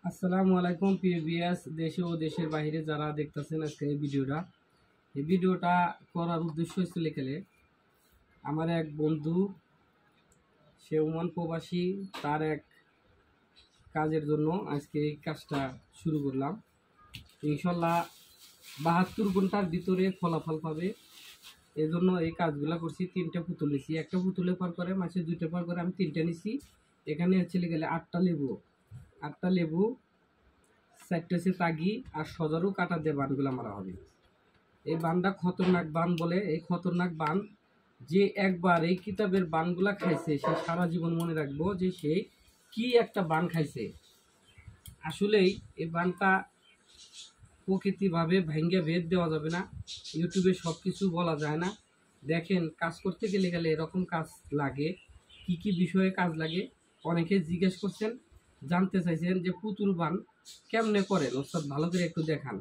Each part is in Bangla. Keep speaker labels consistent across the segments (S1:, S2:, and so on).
S1: আসসালামু আলাইকুম প্রিয় ভিউয়ার্স, দেশে ও দেশের বাইরে যারা দেখতেছেন আজকে এই ভিডিওটা করার উদ্দেশ্য ছিল গেলে আমার এক বন্ধু, সে ওমান প্রবাসী, তার এক কাজের জন্য আজকে এই কাজটা শুরু করলাম। ইনশাল্লাহ 72 ঘন্টার ভিতরে ফলাফল পাবে। এই জন্য এই কাজগুলো করছি। 3টা পুতুল নিছি, একটা পুতুলে পার করে মাসে 2টা পার করে, আমি 3টা নিছি। এখানে হচ্ছে গেলে 8টা লেবু 4টে সে তাগি আর সজারু কাটা দিয়ে বানগুলো মারা হবে। এই বানটা খতরনাক বান বলে। এই খতরনাক বান যে একবার এই কিতাবের বানগুলা খাইছে সে সারা জীবন মনে রাখবো যে সে কি একটা বান খাইছে। আসলেই এই বানটা প্রকৃতিভাবে ভাঙ্গে ভেদ দেওয়া যাবে না, ইউটিউবে সব কিছু বলা যায় না। দেখেন, কাজ করতে গেলে এরকম কাজ লাগে। কি কি বিষয়ে কাজ লাগে অনেকে জিজ্ঞেস করছেন, জানতে চাইছেন যে পুতুল বান কেমনে করেন ওস্তাদ, ভালো করে একটু দেখান।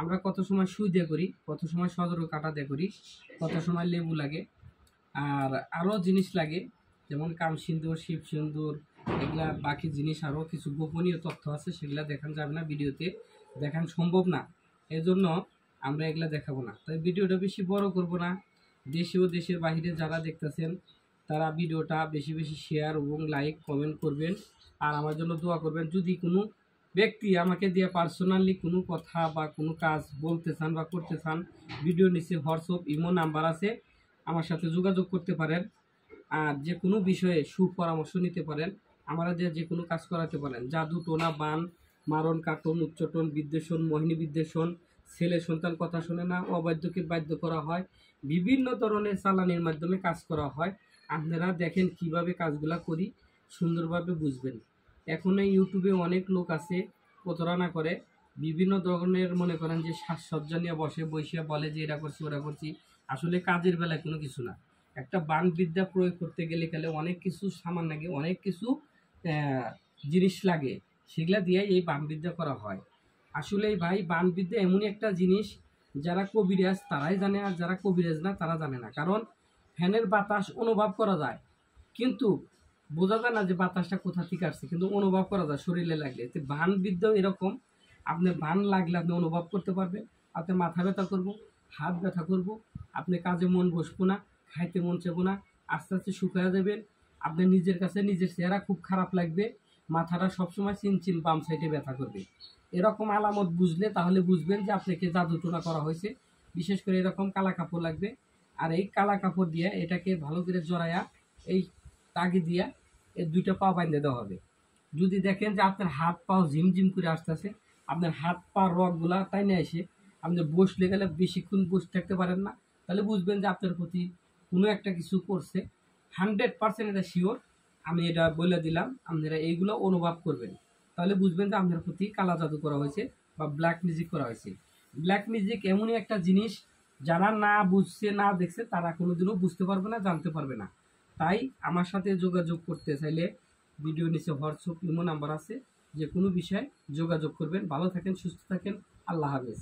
S1: আমরা কত সময় সুই দিয়ে করি, কত সময় সজরু কাটা দিয়ে করি, কত সময় লেবু লাগে, আর আরও জিনিস লাগে, যেমন কাম সিন্দুর, শিব সিন্দুর, এগুলা বাকি জিনিস আরও কিছু গোপনীয় তথ্য আছে, সেগুলা দেখান যাবে না, ভিডিওতে দেখান সম্ভব না। এই জন্য আমরা এগুলা দেখাবো না। তাই ভিডিওটা বেশি বড় করব না। দেশে ও দেশের বাইরে যারা দেখতেছেন তারা ভিডিওটা বেশি বেশি শেয়ার এবং লাইক কমেন্ট করবেন, আর আমার জন্য দোয়া করবেন। যদি কোনো ব্যক্তি আমাকে দিয়ে পার্সোনালি কোনো কথা বা কোনো কাজ বলতে চান বা করতে চান, ভিডিও নিচে হোয়াটসঅ্যাপ ইমো নাম্বার আছে, আমার সাথে যোগাযোগ করতে পারেন। আর যে কোনো বিষয়ে সুপরামর্শ নিতে পারেন, আমরা যে কোনো কাজ করাতে পারেন। জাদু টোনা বান মারণ কাটন উচ্চটন বিদ্বেষণ মোহিনী বিদ্বেষণ, ছেলে সন্তান কথা শোনে না, অবাধ্যকে বাধ্য করা হয়, বিভিন্ন ধরনের চালানির মাধ্যমে কাজ করা হয়। আপনারা দেখেন কিভাবে কাজগুলা করি, সুন্দরভাবে বুঝবেন। এখন এই ইউটিউবে অনেক লোক আছে প্রতারণা করে, বিভিন্ন ধরনের মনে করেন যে সাজসজ্জা নিয়ে বসে বলে যে এটা করছি ওটা করছি। আসলে কাজের বেলায় কোনো কিছু না। একটা বান বিদ্যা প্রয়োগ করতে গেলে অনেক কিছু সামান লাগে, অনেক কিছু জিনিস লাগে, সেগুলা দিয়ে এই বান বিদ্যা করা হয়। আসলে ভাই, বান বিদ্যা এমনই একটা জিনিস, যারা কবিরাজ তারাই জানে, আর যারা কবিরাজ না তারা জানে না। কারণ ফ্যানের বাতাস অনুভব করা যায়, কিন্তু বোঝা যায় না যে বাতাসটা কোথা থেকে আসছে, কিন্তু অনুভব করা যায় শরীরে লাগলে। তো বান বিদ্যাও এরকম, আপনি বান লাগলে আপনি অনুভব করতে পারবেন। আপনি মাথা ব্যথা করবো, হাত ব্যথা করবো, আপনি কাজে মন বসবো না, খাইতে মন চাইবো না, আস্তে আস্তে শুকায়া যাবেন। আপনি নিজের কাছে নিজের চেহারা খুব খারাপ লাগবে, মাথাটা সবসময় চিনচিন বাম সাইডে ব্যথা করবে। এরকম আলামত বুঝলে তাহলে বুঝবেন যে আপনাকে জাদুটোনা করা হয়েছে। বিশেষ করে এরকম কালা কাপড় লাগবে, আর এই কালা কাপড় দিয়ে এটাকে ভালো করে জড়াইয়া এই তাগি দিয়া এই 2টা পা বাঁধে দেওয়া হবে। যদি দেখেন যে আপনার হাত পাও ঝিমঝিম করে আসতেছে, আপনার হাত পা রগগুলা তাই না এসে আপনি বসলে গেলে বেশিক্ষণ বসে থাকতে পারেন না, তাহলে বুঝবেন যে আপনার প্রতি কোনো একটা কিছু করছে। 100% এটা শিওর, আমি এটা বলে দিলাম। আপনারা এইগুলো অনুভব করবেন, তাহলে বুঝবেন যে আপনার প্রতি কালা জাদু করা হয়েছে বা ব্ল্যাক ম্যাজিক করা হয়েছে। ব্ল্যাক ম্যাজিক এমনই একটা জিনিস, যারা না বুঝছে না দেখছে তারা কোনোদিনও বুঝতে পারবে না, জানতে পারবে না। তাই আমার সাথে যোগাযোগ করতে চাইলে ভিডিও নিচে হোয়াটসঅ্যাপ ইমো নাম্বার আছে, যে কোনো বিষয়ে যোগাযোগ করবেন। ভালো থাকেন, সুস্থ থাকেন, আল্লাহ হাফেজ।